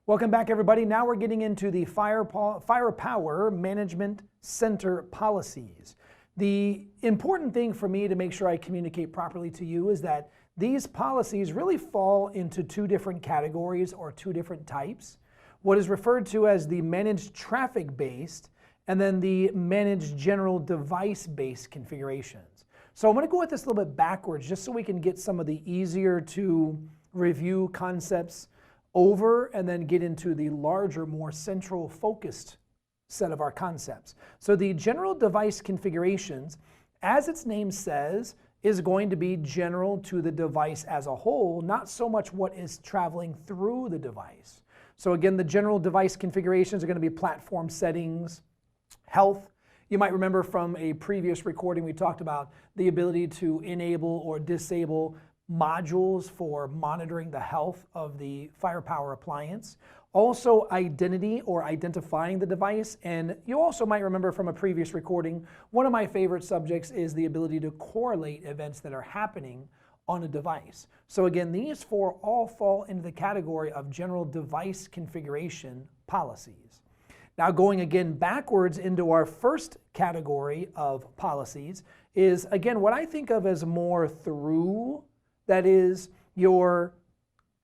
Welcome back, everybody. Now we're getting into the Firepower Management Center policies. The important thing for me to make sure I communicate properly to you is that these policies really fall into two different categories or two different types. What is referred to as the managed traffic-based and then the managed general device-based configurations. So I'm going to go at this a little bit backwards just so we can get some of the easier to review concepts over and then get into the larger, more central focused set of our concepts. So the general device configurations, as its name says, is going to be general to the device as a whole, not so much what is traveling through the device. So again, the general device configurations are going to be platform settings, health. You might remember from a previous recording we talked about the ability to enable or disable modules for monitoring the health of the Firepower appliance. Also identity or identifying the device. And you also might remember from a previous recording, one of my favorite subjects is the ability to correlate events that are happening on a device. So again, these four all fall into the category of general device configuration policies. Now going again backwards into our first category of policies is again what I think of as more through, that is your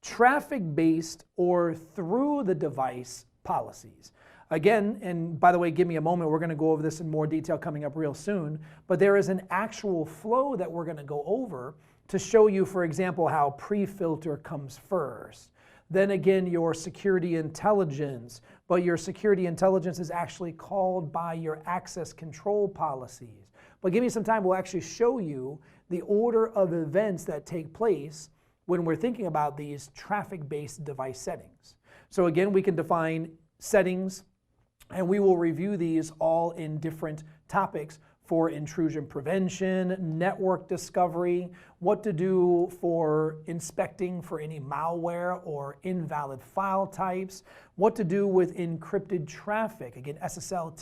traffic-based or through the device policies. Again, and by the way, give me a moment, we're going to go over this in more detail coming up real soon, but there is an actual flow that we're going to go over to show you, for example, how pre-filter comes first. Then again, your security intelligence, but your security intelligence is actually called by your access control policies. But give me some time, we'll actually show you the order of events that take place when we're thinking about these traffic-based device settings. So again, we can define settings, and we will review these all in different topics for intrusion prevention, network discovery, what to do for inspecting for any malware or invalid file types, what to do with encrypted traffic, again, SSL,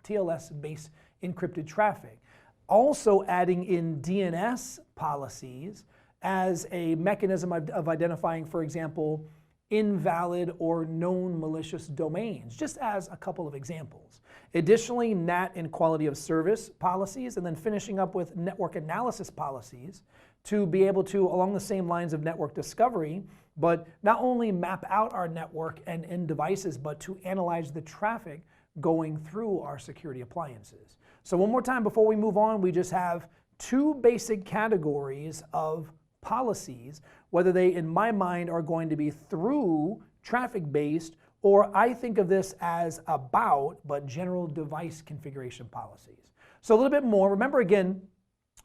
TLS-based encrypted traffic. Also adding in DNS policies as a mechanism of identifying, for example, invalid or known malicious domains, just as a couple of examples. Additionally, NAT and quality of service policies, and then finishing up with network analysis policies to be able to, along the same lines of network discovery, but not only map out our network and end devices, but to analyze the traffic going through our security appliances. So one more time before we move on, we just have two basic categories of policies, whether they, in my mind, are going to be through traffic-based, or I think of this as about, but general device configuration policies. So a little bit more. Remember again,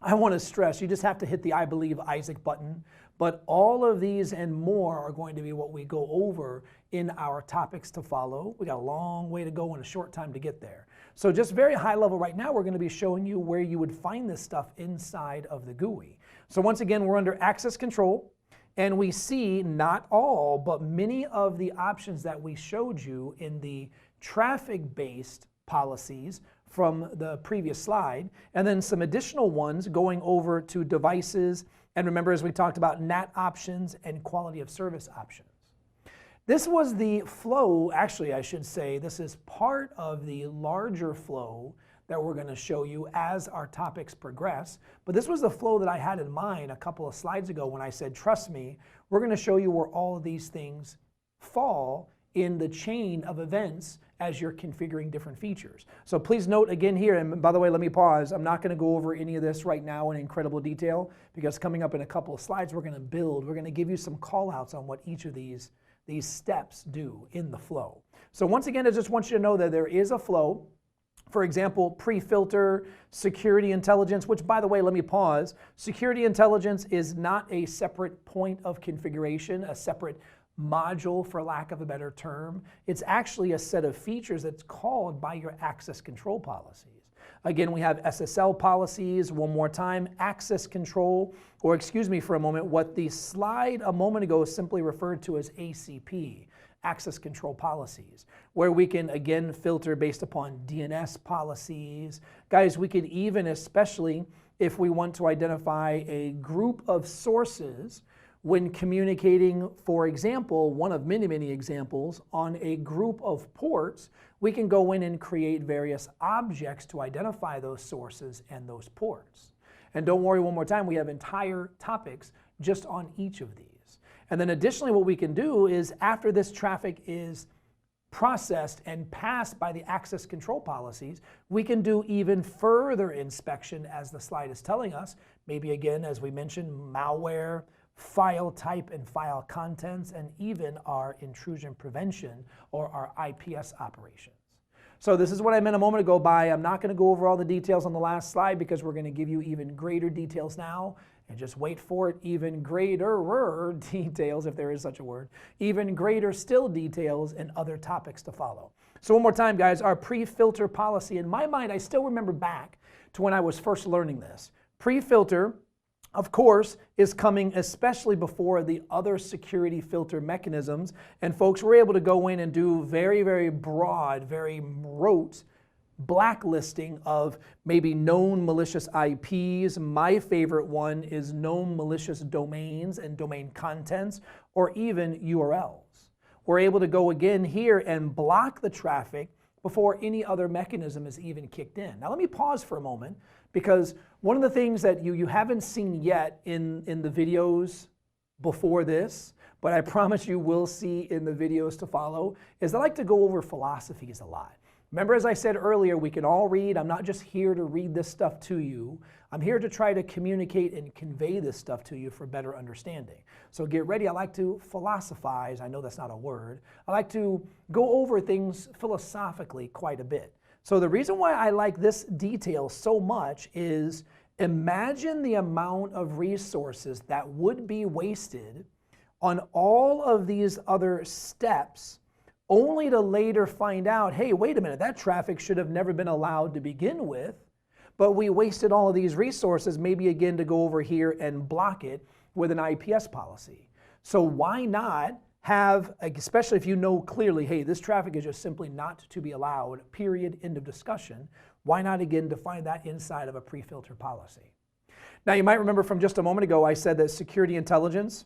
I want to stress, you just have to hit the I believe Isaac button, but all of these and more are going to be what we go over in our topics to follow. We got a long way to go and a short time to get there. So just very high level right now, we're going to be showing you where you would find this stuff inside of the GUI. So once again, we're under access control, and we see not all, but many of the options that we showed you in the traffic-based policies from the previous slide, and then some additional ones going over to devices, and remember, as we talked about, NAT options and quality of service options. This was the flow, actually I should say, this is part of the larger flow that we're going to show you as our topics progress. But this was the flow that I had in mind a couple of slides ago when I said, trust me, we're going to show you where all of these things fall in the chain of events as you're configuring different features. So please note again here, and by the way, let me pause. I'm not going to go over any of this right now in incredible detail, because coming up in a couple of slides, we're going to give you some call outs on what each of these steps do in the flow. So once again, I just want you to know that there is a flow. For example, pre-filter, security intelligence, which by the way, let me pause. Security intelligence is not a separate point of configuration, a separate module for lack of a better term. It's actually a set of features that's called by your access control policies. Again, we have SSL policies, one more time, access control, or excuse me for a moment, what the slide a moment ago simply referred to as ACP, access control policies, where we can again filter based upon DNS policies. Guys, we could even, especially if we want to identify a group of sources, when communicating, for example, one of many, many examples, on a group of ports, we can go in and create various objects to identify those sources and those ports. And don't worry, one more time, we have entire topics just on each of these. And then additionally, what we can do is after this traffic is processed and passed by the access control policies, we can do even further inspection, as the slide is telling us. Maybe again, as we mentioned, malware, file type and file contents, and even our intrusion prevention or our IPS operations. So this is what I meant a moment ago by I'm not going to go over all the details on the last slide because we're going to give you even greater details now. And just wait for it, even greater details, if there is such a word, even greater still details and other topics to follow. So one more time, guys, our pre-filter policy, in my mind, I still remember back to when I was first learning this. Pre-filter, of course, is coming especially before the other security filter mechanisms. And folks were able to go in and do very, very broad, very rote blacklisting of maybe known malicious IPs. My favorite one is known malicious domains and domain contents, or even URLs. We're able to go again here and block the traffic before any other mechanism is even kicked in. Now let me pause for a moment, because one of the things that you haven't seen yet in the videos before this, but I promise you will see in the videos to follow, is I like to go over philosophies a lot. Remember, as I said earlier, we can all read. I'm not just here to read this stuff to you. I'm here to try to communicate and convey this stuff to you for better understanding. So get ready. I like to philosophize. I know that's not a word. I like to go over things philosophically quite a bit. So the reason why I like this detail so much is imagine the amount of resources that would be wasted on all of these other steps, only to later find out, hey, wait a minute, that traffic should have never been allowed to begin with, but we wasted all of these resources maybe again to go over here and block it with an IPS policy. So why not have, especially if you know clearly, hey, this traffic is just simply not to be allowed, period, end of discussion, why not again define that inside of a pre-filter policy? Now you might remember from just a moment ago I said that security intelligence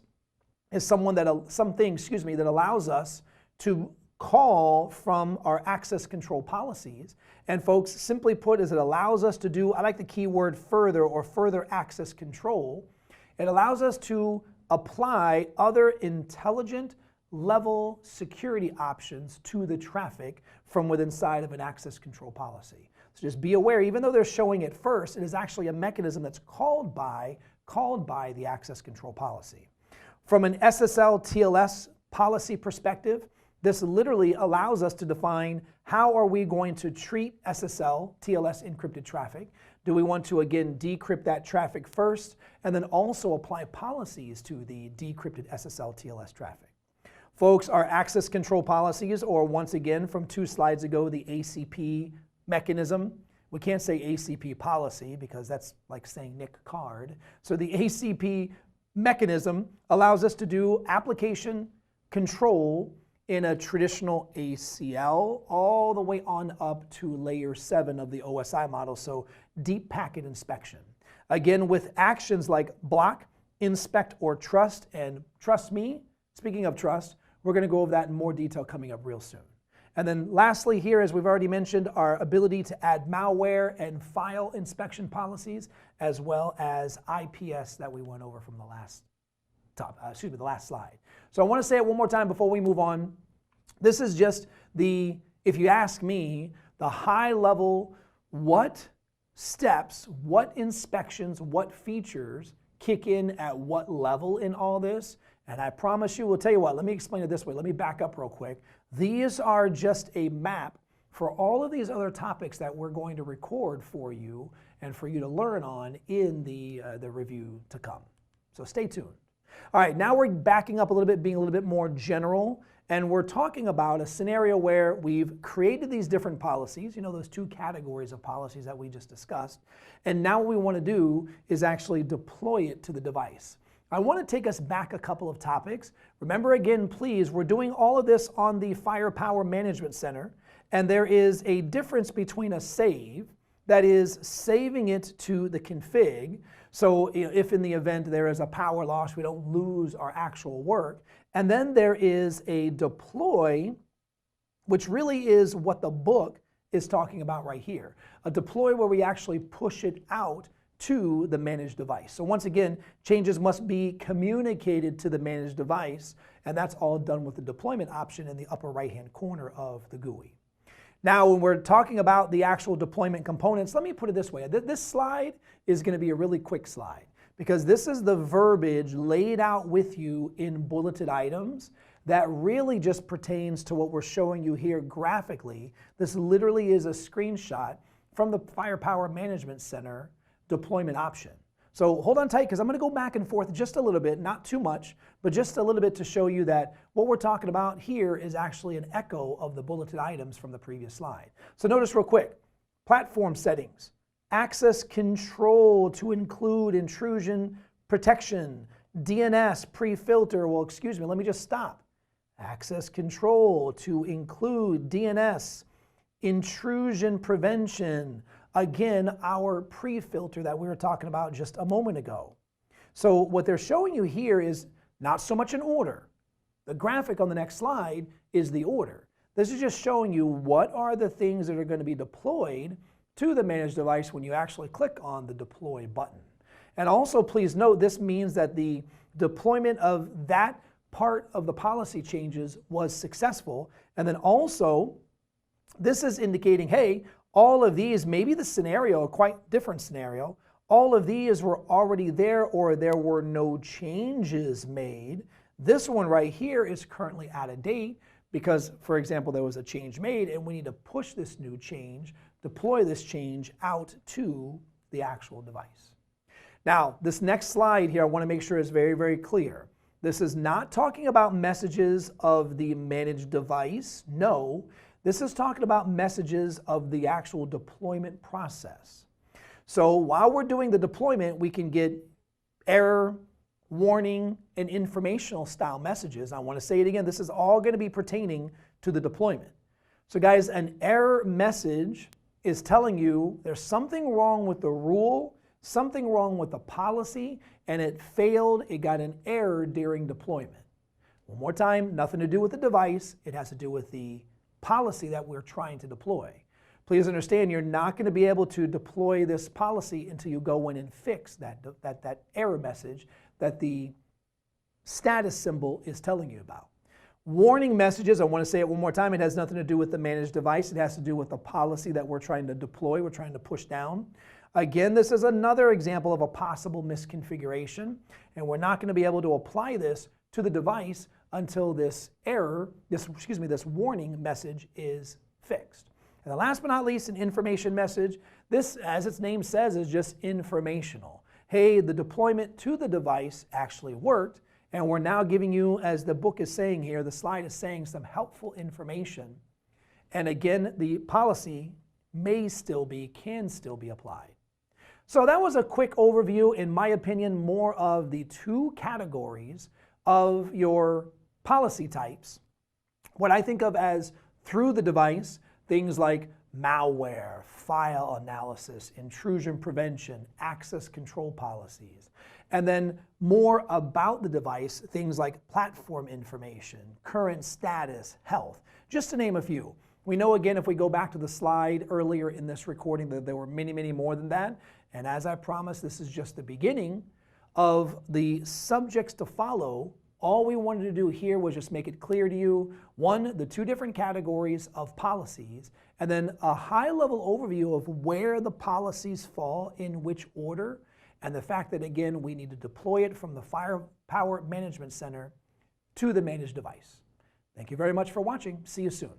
is something that allows us to call from our access control policies. And folks, simply put, is it allows us to do, I like the keyword further or further access control. It allows us to apply other intelligent level security options to the traffic from within inside of an access control policy. So just be aware, even though they're showing it first, it is actually a mechanism that's called by the access control policy. From an SSL TLS policy perspective, this literally allows us to define how are we going to treat SSL, TLS encrypted traffic. Do we want to again decrypt that traffic first and then also apply policies to the decrypted SSL, TLS traffic? Folks, our access control policies, or once again from 2 slides ago, the ACP mechanism. We can't say ACP policy because that's like saying Nick Card. So the ACP mechanism allows us to do application control in a traditional ACL all the way on up to layer 7 of the OSI model, so deep packet inspection. Again, with actions like block, inspect, or trust, and trust me, speaking of trust, we're going to go over that in more detail coming up real soon. And then lastly here, as we've already mentioned, our ability to add malware and file inspection policies, as well as IPS that we went over from the last the last slide. So I want to say it one more time before we move on. This is just if you ask me, the high level, what steps, what inspections, what features kick in at what level in all this. And I promise you, we'll tell you what, let me explain it this way. Let me back up real quick. These are just a map for all of these other topics that we're going to record for you and for you to learn on in the review to come. So stay tuned. All right, now we're backing up a little bit, being a little bit more general, and we're talking about a scenario where we've created these different policies, you know, those 2 categories of policies that we just discussed, and now what we want to do is actually deploy it to the device. I want to take us back a couple of topics. Remember again, please, we're doing all of this on the Firepower Management Center, and there is a difference between a save that is saving it to the config. So if in the event there is a power loss, we don't lose our actual work. And then there is a deploy, which really is what the book is talking about right here. A deploy where we actually push it out to the managed device. So once again, changes must be communicated to the managed device, and that's all done with the deployment option in the upper right-hand corner of the GUI. Now, when we're talking about the actual deployment components, let me put it this way. This slide is going to be a really quick slide because this is the verbiage laid out with you in bulleted items that really just pertains to what we're showing you here graphically. This literally is a screenshot from the Firepower Management Center deployment option. So hold on tight because I'm going to go back and forth just a little bit, not too much, but just a little bit to show you that what we're talking about here is actually an echo of the bulleted items from the previous slide. So notice real quick, platform settings, access control to include intrusion protection, DNS pre-filter, well excuse me, let me just stop. Access control to include DNS, intrusion prevention, again, our pre-filter that we were talking about just a moment ago. So what they're showing you here is not so much an order. The graphic on the next slide is the order. This is just showing you what are the things that are going to be deployed to the managed device when you actually click on the deploy button. And also please note this means that the deployment of that part of the policy changes was successful. And then also this is indicating, hey, all of these, maybe the scenario, a quite different scenario, all of these were already there or there were no changes made. This one right here is currently out of date because, for example, there was a change made and we need to push this new change, deploy this change out to the actual device. Now, this next slide here I want to make sure is very, very clear. This is not talking about messages of the managed device. No. This is talking about messages of the actual deployment process. So while we're doing the deployment, we can get error, warning, and informational style messages. I want to say it again, this is all going to be pertaining to the deployment. So guys, an error message is telling you there's something wrong with the rule, something wrong with the policy, and it failed, it got an error during deployment. One more time, nothing to do with the device, it has to do with the policy that we're trying to deploy. Please understand you're not going to be able to deploy this policy until you go in and fix that error message that the status symbol is telling you about. Warning messages, I want to say it one more time, it has nothing to do with the managed device, it has to do with the policy that we're trying to deploy, we're trying to push down. Again, this is another example of a possible misconfiguration, and we're not going to be able to apply this to the device until this error, this warning message is fixed. And the last but not least, an information message. This, as its name says, is just informational. Hey, the deployment to the device actually worked, and we're now giving you, as the book is saying here, the slide is saying some helpful information. And again, the policy can still be applied. So that was a quick overview, in my opinion, more of the two categories of your policy types. What I think of as through the device, things like malware, file analysis, intrusion prevention, access control policies. And then more about the device, things like platform information, current status, health, just to name a few. We know, again, if we go back to the slide earlier in this recording, that there were many, many more than that. And as I promised, this is just the beginning of the subjects to follow. All we wanted to do here was just make it clear to you, one, the two different categories of policies, and then a high-level overview of where the policies fall in which order, and the fact that, again, we need to deploy it from the Firepower Management Center to the managed device. Thank you very much for watching. See you soon.